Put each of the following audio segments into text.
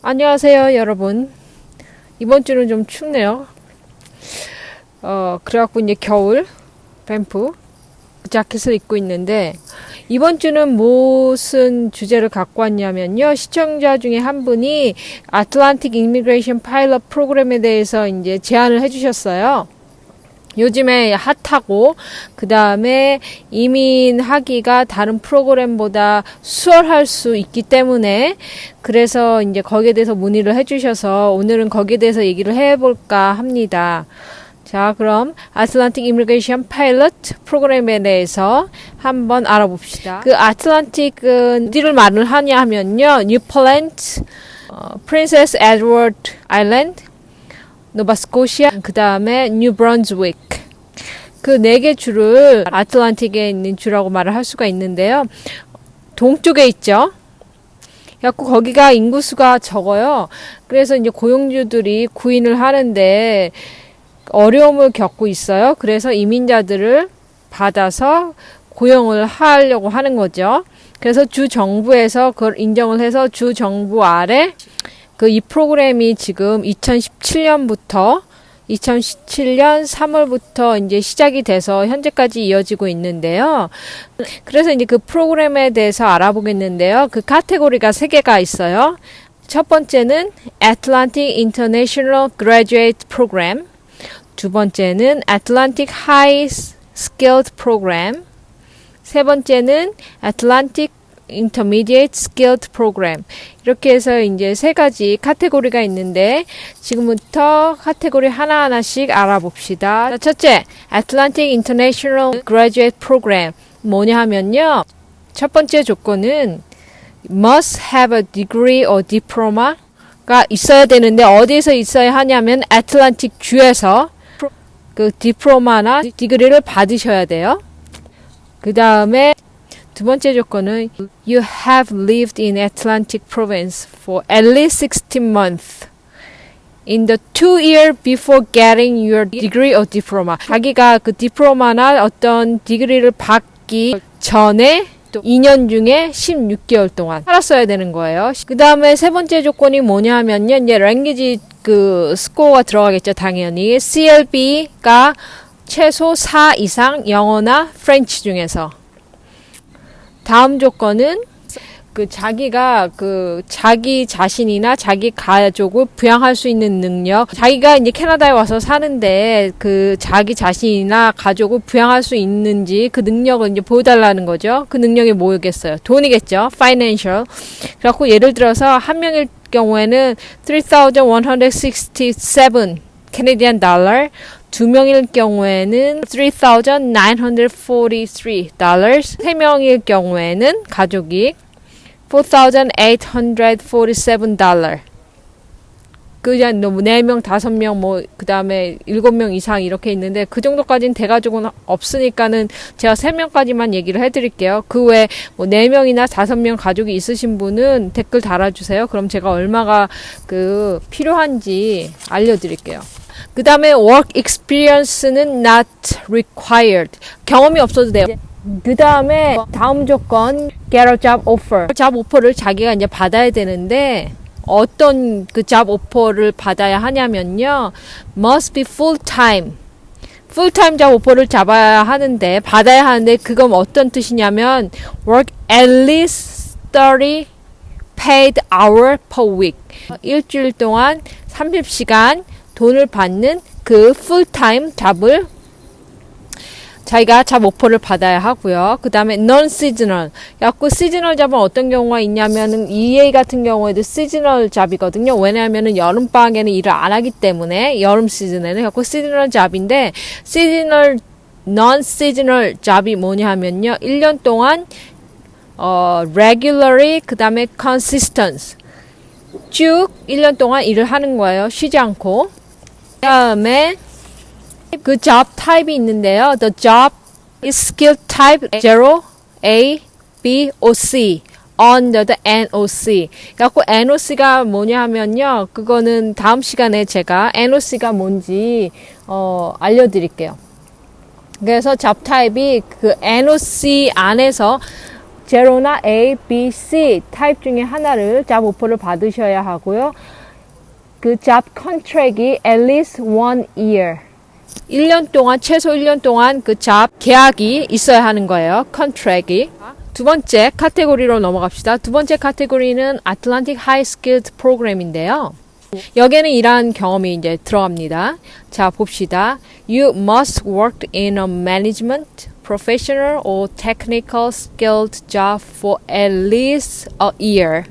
안녕하세요, 여러분. 이번 주는 좀 춥네요. 그래갖고 이제 겨울 뱀프 자켓을 입고 있는데, 이번 주는 무슨 주제를 갖고 왔냐면요. 시청자 중에 한 분이 아틀란틱 이미그레이션 파일럿 프로그램에 대해서 이제 제안을 해주셨어요. 요즘에 핫하고, 그 다음에 이민하기가 다른 프로그램보다 수월할 수 있기 때문에, 그래서 이제 거기에 대해서 문의를 해주셔서 오늘은 거기에 대해서 얘기를 해볼까 합니다. 자, 그럼 아틀란틱 이미그레이션 파일럿 프로그램에 대해서 한번 알아봅시다. 그 아틀란틱은 어디를 말을 하냐 하면요. 뉴폴랜드, 프린세스 에드워드 아일랜드, 노바스코시아, 그 다음에 뉴브런즈윅. 그 네 개 주를 아틀란틱에 있는 주라고 말을 할 수가 있는데요. 동쪽에 있죠. 그래갖고 거기가 인구수가 적어요. 그래서 이제 고용주들이 구인을 하는데 어려움을 겪고 있어요. 그래서 이민자들을 받아서 고용을 하려고 하는 거죠. 그래서 주 정부에서 그걸 인정을 해서 주 정부 아래 이 프로그램이 지금 2017년 3월부터 이제 시작이 돼서 현재까지 이어지고 있는데요. 그래서 이제 그 프로그램에 대해서 알아보겠는데요. 그 카테고리가 3개가 있어요. 첫 번째는 Atlantic International Graduate Program. 두 번째는 Atlantic High Skilled Program. 세 번째는 Atlantic Intermediate Skilled Program. 이렇게 해서 이제 3가지 카테고리가 있는데 지금부터 카테고리 하나하나씩 알아봅시다. 첫째, Atlantic International Graduate Program. 뭐냐 하면요. 첫 번째 조건은 must have a degree or diploma가 있어야 되는데 어디에서 있어야 하냐면 애틀란틱 주에서 그 디플로마나 디그리를 받으셔야 돼요. 그 다음에 두 번째 조건은 You have lived in Atlantic Province for at least 16 months in the 2 years before getting your degree or diploma. 자기가 그 디플로마나 어떤 디그리를 받기 전에 또 2년 중에 16개월 동안 살았어야 되는 거예요. 그 다음에 세 번째 조건이 뭐냐 하면요. 이제 랭귀지 스코어가 들어가겠죠. 당연히. CLB가 최소 4 이상 영어나 프렌치 중에서. 다음 조건은 자기가 자기 자신이나 자기 가족을 부양할 수 있는 능력. 자기가 이제 캐나다에 와서 사는데 자기 자신이나 가족을 부양할 수 있는지 그 능력을 이제 보여달라는 거죠. 그 능력이 뭐겠어요? 돈이겠죠. Financial. 그래갖고 예를 들어서 한 명일 경우에는 3,167 Canadian dollar. 2명일 경우에는 3,943 dollars. 3명일 경우에는 가족이 4,847 dollars. 그냥 4명, 5명, 그 다음에 7명 이상 이렇게 있는데, 그 정도까지는 대가족은 없으니까는 제가 3명까지만 얘기를 해드릴게요. 그 외에 4명이나 5명 가족이 있으신 분은 댓글 달아주세요. 그럼 제가 얼마가 필요한지 알려드릴게요. 그 다음에 work experience는 not required. 경험이 없어도 돼요. 그 다음에 다음 조건 get a job offer. job offer를 자기가 이제 받아야 되는데 어떤 job offer를 받아야 하냐면요. must be full time. full-time job offer를 받아야 하는데 그건 어떤 뜻이냐면 work at least 30 paid hour per week. 일주일 동안 30시간 돈을 받는 풀타임 잡을 자기가 잡 오퍼를 받아야 하고요. 그 다음에 non-seasonal. 시즈널 잡은 어떤 경우가 있냐면은 EA 같은 경우에도 시즈널 잡이거든요. 왜냐하면은 여름방학에는 일을 안 하기 때문에 여름 시즌에는 시즈널 잡인데 non-seasonal 잡이 뭐냐 하면요. 1년 동안 regularly 그 다음에 consistent 쭉 1년 동안 일을 하는 거예요. 쉬지 않고. 그 다음에 job type이 있는데요. The job is skill type 0, A, B, O, C under the NOC. 그래갖고 NOC가 뭐냐 하면요. 그거는 다음 시간에 제가 NOC가 뭔지 알려드릴게요. 그래서 job type이 NOC 안에서 제로나 A, B, C 타입 중에 하나를 잡 오퍼를 받으셔야 하고요. 그 잡 컨트랙이 at least 1 year. 1년 동안, 최소 1년 동안 그 잡 계약이 있어야 하는 거예요. 컨트랙이. 두 번째 카테고리로 넘어갑시다. 두 번째 카테고리는 Atlantic High Skilled 프로그램인데요. 여기에는 이러한 경험이 이제 들어갑니다. 자, 봅시다. You must work in a management, professional or technical skilled job for at least a year.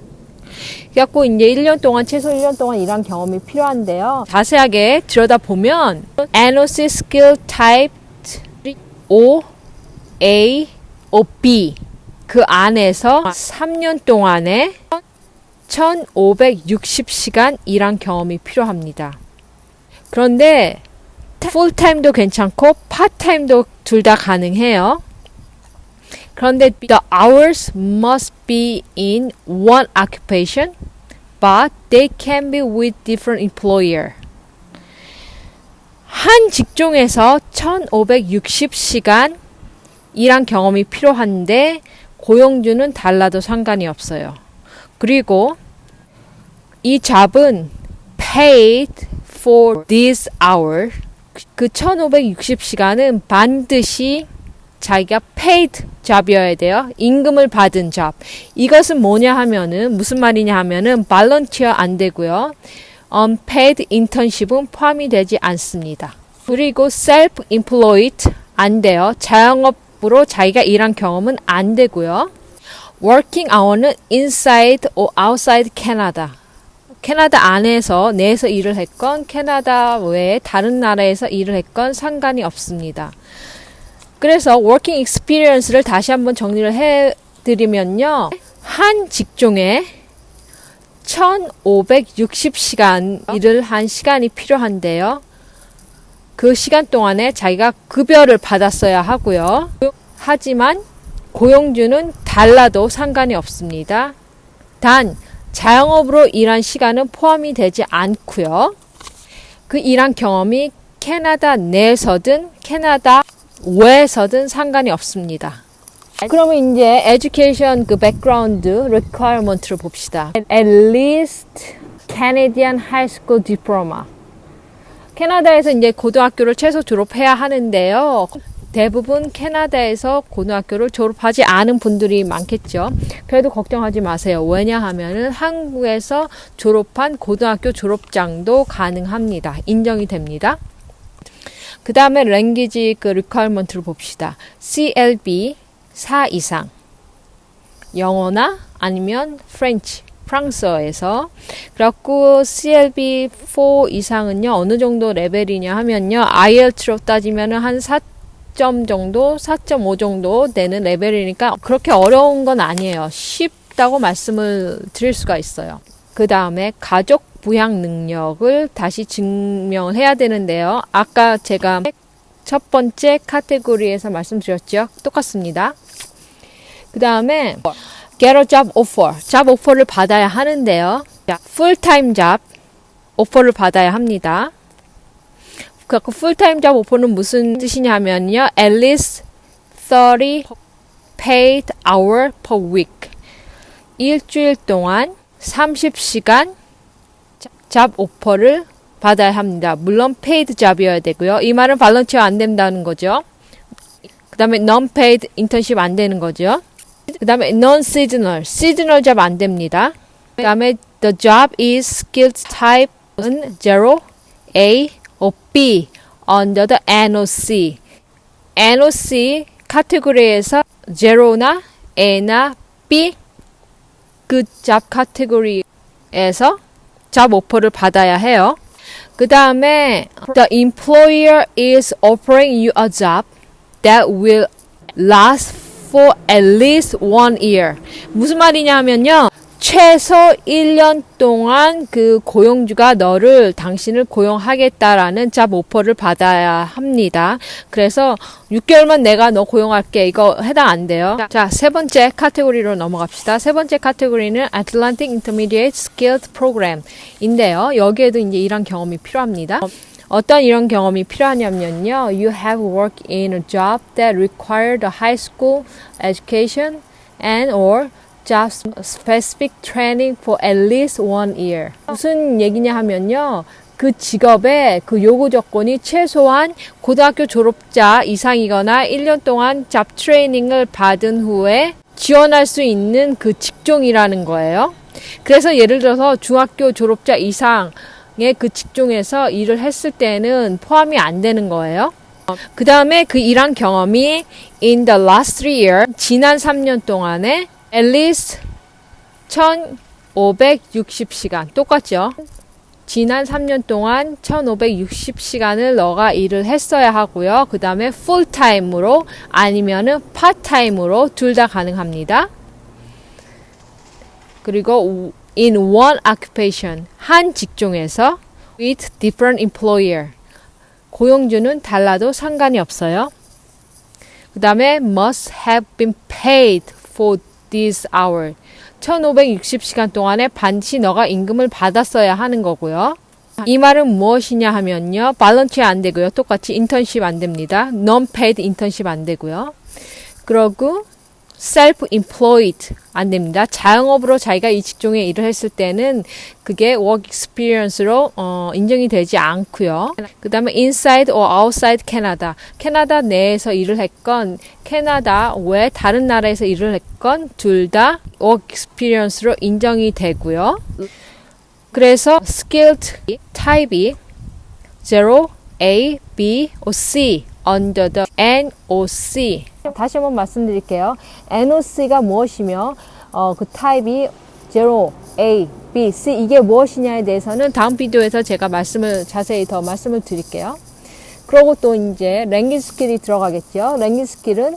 그래갖고 이제 1년 동안, 최소 1년 동안 일한 경험이 필요한데요. 자세하게 들여다보면 NOC Skill Type O, A, O, B 그 안에서 3년 동안에 1560시간 일한 경험이 필요합니다. 그런데 풀타임도 괜찮고 파타임도 둘 다 가능해요. 그런데 the hours must be in one occupation, but they can be with different employer. 한 직종에서 1560시간 일한 경험이 필요한데 고용주는 달라도 상관이 없어요. 그리고 이 잡은 paid for this hour. 그 1560시간은 반드시 자기가 paid 잡이어야 돼요. 임금을 받은 잡. 이것은 뭐냐 하면은 무슨 말이냐 하면은 volunteer 안 되고요. unpaid internship은 포함이 되지 않습니다. 그리고 self-employed 안 돼요. 자영업으로 자기가 일한 경험은 안 되고요. working hour는 inside or outside Canada. 캐나다 안에서 내에서 일을 했건 캐나다 외에 다른 나라에서 일을 했건 상관이 없습니다. 그래서 working experience를 다시 한번 정리를 해드리면요. 한 직종에 1560시간 일을 한 시간이 필요한데요. 그 시간 동안에 자기가 급여를 받았어야 하고요. 하지만 고용주는 달라도 상관이 없습니다. 단 자영업으로 일한 시간은 포함이 되지 않고요. 그 일한 경험이 캐나다 내에서든 캐나다 외에서든 상관이 없습니다. 그러면 이제 education 그 background requirement를 봅시다. At least Canadian high school diploma. 캐나다에서 이제 고등학교를 최소 졸업해야 하는데요. 대부분 캐나다에서 고등학교를 졸업하지 않은 분들이 많겠죠. 그래도 걱정하지 마세요. 왜냐하면은 한국에서 졸업한 고등학교 졸업장도 가능합니다. 인정이 됩니다. 그 다음에 랭귀지 그 리퀘어먼트를 봅시다. CLB 4 이상. 영어나 아니면 프렌치, 프랑스어에서. 그래갖고 CLB 4 이상은요, 어느 정도 레벨이냐 하면요, IELTS로 따지면은 한 4점 정도, 4.5 정도 되는 레벨이니까 그렇게 어려운 건 아니에요. 쉽다고 말씀을 드릴 수가 있어요. 그 다음에 가족 부양 능력을 다시 증명을 해야 되는데요. 아까 제가 첫 번째 카테고리에서 말씀드렸죠. 똑같습니다. 그 다음에 get a job offer. 잡 오퍼를 받아야 하는데요. 풀타임 잡 오퍼를 받아야 합니다. 그 풀타임 잡 오퍼는 무슨 뜻이냐면요. at least 30 paid hour per week. 일주일 동안 30시간 잡 오퍼를 받아야 합니다. 물론 paid 잡이어야 되고요. 이 말은 발런티어 안 된다는 거죠. 그 다음에 non-paid internship 안 되는 거죠. 그 다음에 non-seasonal, seasonal 잡 안 됩니다. 그 다음에 the job is skilled type은 0, A, or B under the NOC. NOC 카테고리에서 0나 A나 B 그 잡 카테고리에서 잡 오퍼를 받아야 해요. 그 다음에 the employer is offering you a job that will last for at least 1 year. 무슨 말이냐 하면요. 최소 1년 동안 그 고용주가 당신을 고용하겠다라는 잡 오퍼를 받아야 합니다. 그래서 6개월만 내가 너 고용할게. 이거 해당 안 돼요. 자, 세 번째 카테고리로 넘어갑시다. 세 번째 카테고리는 Atlantic Intermediate Skilled Program인데요. 여기에도 이제 이런 경험이 필요합니다. 어떤 이런 경험이 필요하냐면요. You have worked in a job that required a high school education and or job specific training for at least 1 year. 무슨 얘기냐 하면요. 그 직업의 그 요구 조건이 최소한 고등학교 졸업자 이상이거나 1년 동안 잡 트레이닝을 받은 후에 지원할 수 있는 그 직종이라는 거예요. 그래서 예를 들어서 중학교 졸업자 이상의 그 직종에서 일을 했을 때는 포함이 안 되는 거예요. 그 다음에 그 일한 경험이 in the last 3 years, 지난 3년 동안에 at least 1560시간, 똑같죠? 지난 3년 동안 1560시간을 너가 일을 했어야 하고요. 그 다음에 풀타임으로 아니면은 파타임으로 둘 다 가능합니다. 그리고 in one occupation, 한 직종에서 with different employer, 고용주는 달라도 상관이 없어요. 그 다음에 must have been paid for this hour. 1560시간 동안에 반드시 너가 임금을 받았어야 하는 거고요. 이 말은 무엇이냐 하면요. 발런티어 안 되고요. 똑같이 인턴십 안 됩니다. non-paid 인턴십 안 되고요. 그러고 self-employed 안 됩니다. 자영업으로 자기가 이 직종에 일을 했을 때는 그게 work experience로 인정이 되지 않고요. 그 다음에 inside or outside Canada. 캐나다 내에서 일을 했건 캐나다 외 다른 나라에서 일을 했건 둘 다 work experience로 인정이 되고요. 그래서 skilled 타입이 0, A, B, or C under the NOC. 다시 한번 말씀드릴게요. NOC가 무엇이며 그 타입이 0, A, B, C 이게 무엇이냐에 대해서는 다음 비디오에서 제가 자세히 더 말씀을 드릴게요. 그리고 또 이제 랭귀지 스킬이 들어가겠죠. 랭귀지 스킬은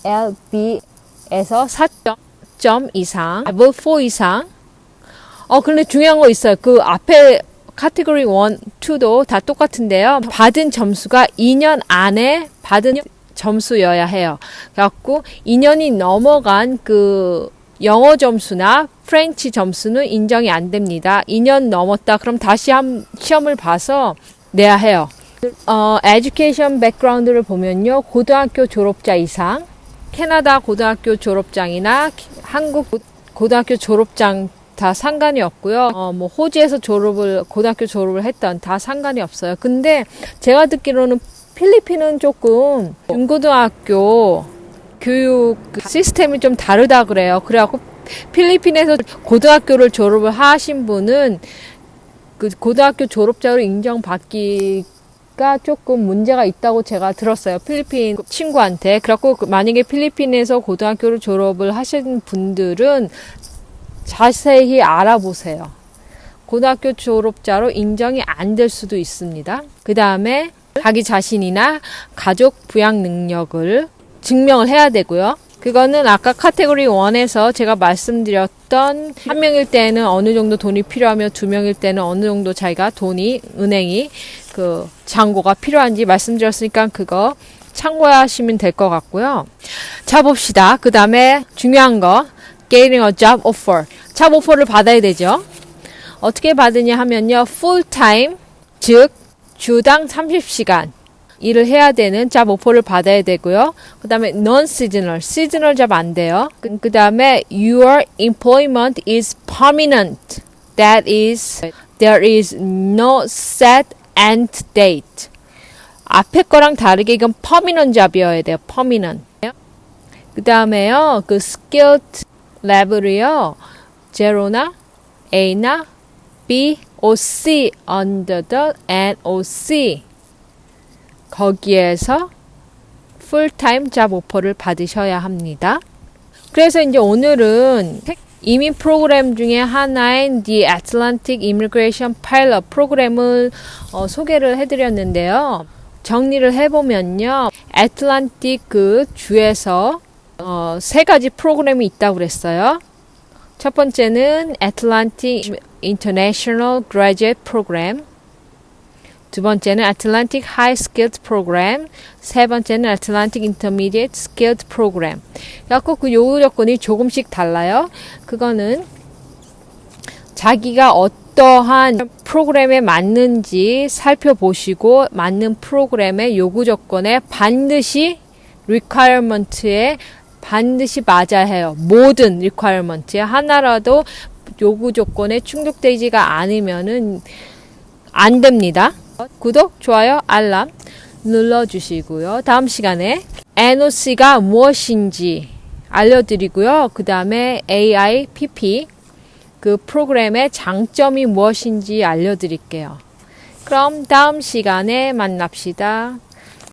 CLB에서 4점 이상, level 4 이상. 근데 중요한 거 있어요. 그 앞에 카테고리 1, 2도 다 똑같은데요. 받은 점수가 2년 안에 받은 점수여야 해요. 그래갖고 2년이 넘어간 그 영어 점수나 프렌치 점수는 인정이 안 됩니다. 2년 넘었다. 그럼 다시 시험을 봐서 내야 해요. 에듀케이션 백그라운드를 보면요. 고등학교 졸업자 이상, 캐나다 고등학교 졸업장이나 한국 고등학교 졸업장 다 상관이 없고요. 호주에서 고등학교 졸업을 했던 다 상관이 없어요. 근데 제가 듣기로는 필리핀은 조금 중고등학교 교육 시스템이 좀 다르다 그래요. 그래갖고 필리핀에서 고등학교를 졸업을 하신 분은 그 고등학교 졸업자로 인정받기가 조금 문제가 있다고 제가 들었어요. 필리핀 친구한테. 그래갖고 만약에 필리핀에서 고등학교를 졸업을 하신 분들은 자세히 알아보세요. 고등학교 졸업자로 인정이 안 될 수도 있습니다. 그 다음에 자기 자신이나 가족 부양 능력을 증명을 해야 되고요. 그거는 아까 카테고리 1에서 제가 말씀드렸던 한 명일 때는 어느 정도 돈이 필요하며 2명일 때는 어느 정도 자기가 은행이 그 잔고가 필요한지 말씀드렸으니까 그거 참고하시면 될 것 같고요. 자, 봅시다. 그 다음에 중요한 거 getting a job offer. 잡 오퍼를 받아야 되죠. 어떻게 받으냐 하면요. full-time, 즉 주당 30시간 일을 해야 되는 잡 오퍼를 받아야 되고요. 그 다음에 non-seasonal, seasonal 잡 안 돼요. 그 다음에 your employment is permanent. That is, there is no set end date. 앞에 거랑 다르게 이건 permanent 잡이어야 돼요. permanent. 그 다음에요. 그 skilled 레벨이요. 0나 A나 B, or C under the NOC. 거기에서 풀타임 잡 오퍼를 받으셔야 합니다. 그래서 이제 오늘은 이민 프로그램 중에 하나인 The Atlantic Immigration Pilot 프로그램을 소개를 해드렸는데요. 정리를 해보면요. 애틀란틱 그 주에서 3가지 프로그램이 있다고 그랬어요. 첫 번째는 Atlantic International Graduate Program, 두 번째는 Atlantic High Skilled Program, 세 번째는 Atlantic Intermediate Skilled Program. 그래서 그 요구 조건이 조금씩 달라요. 그거는 자기가 어떠한 프로그램에 맞는지 살펴보시고 맞는 프로그램의 요구 조건에 반드시 requirement에 반드시 맞아야 해요. 모든 requirement에 하나라도 요구 조건에 충족되지가 않으면은 안 됩니다. 구독, 좋아요, 알람 눌러주시고요. 다음 시간에 NOC가 무엇인지 알려드리고요. 그 다음에 AIPP 그 프로그램의 장점이 무엇인지 알려드릴게요. 그럼 다음 시간에 만납시다.